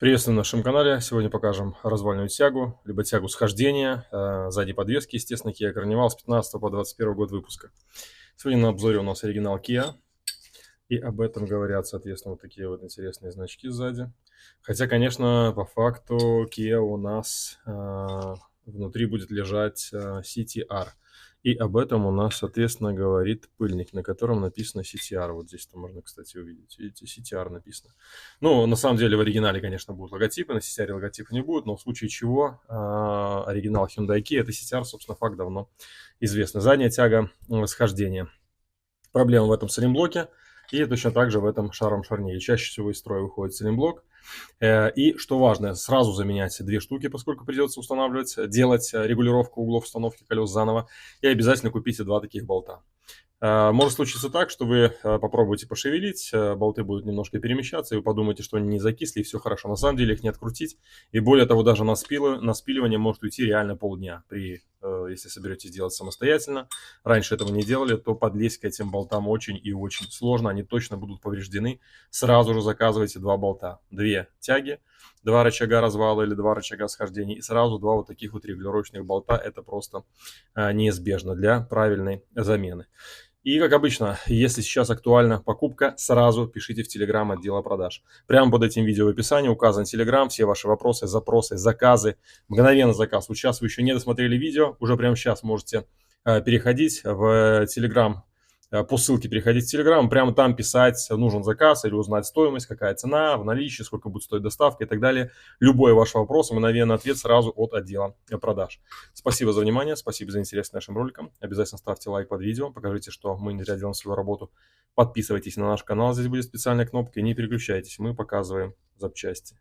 Приветствую на нашем канале. Сегодня покажем развальную тягу, либо тягу схождения задней подвески, естественно, Kia Carnival с 15 по 21 год выпуска. Сегодня на обзоре у нас оригинал Kia, и об этом говорят, соответственно, вот такие вот интересные значки сзади. Хотя, конечно, по факту Kia у нас внутри будет лежать CTR. И об этом у нас, соответственно, говорит пыльник, на котором написано CTR. Вот здесь-то можно, кстати, увидеть. Видите, CTR написано. Ну, на самом деле, в оригинале, конечно, будут логотипы. На CTR логотипа не будет, но в случае чего оригинал Hyundai Kia, это CTR, собственно, факт давно известный. Задняя тяга схождения. Проблема в этом сайлентблоке. И точно так же в этом шаровом шарнире. Чаще всего из строя выходит сайлентблок. И что важно, сразу заменять две штуки, поскольку придется устанавливать, делать регулировку углов установки колес заново. И обязательно купите два таких болта. Может случиться так, что вы попробуете пошевелить, болты будут немножко перемещаться, и вы подумаете, что они не закисли, и все хорошо. На самом деле их не открутить. И более того, даже на спиливание может уйти реально полдня, если соберетесь делать самостоятельно. Раньше этого не делали, то подлезть к этим болтам очень и очень сложно. Они точно будут повреждены. Сразу же заказывайте два болта. Две тяги, два рычага развала или два рычага схождения. И сразу два вот таких вот регулировочных болта. Это просто неизбежно для правильной замены. И, как обычно, если сейчас актуальна покупка, сразу пишите в Telegram отдела продаж. Прямо под этим видео в описании указан Telegram, все ваши вопросы, запросы, заказы, мгновенно заказ. Вот сейчас вы еще не досмотрели видео, уже прямо сейчас можете переходить в Telegram, по ссылке переходить в Telegram, прямо там писать, нужен заказ или узнать стоимость, какая цена, в наличии, сколько будет стоить доставка и так далее. Любой ваш вопрос, мгновенный ответ сразу от отдела продаж. Спасибо за внимание, спасибо за интерес к нашим роликам. Обязательно ставьте лайк под видео, покажите, что мы не зря делаем свою работу. Подписывайтесь на наш канал, здесь будет специальная кнопка, и не переключайтесь, мы показываем запчасти.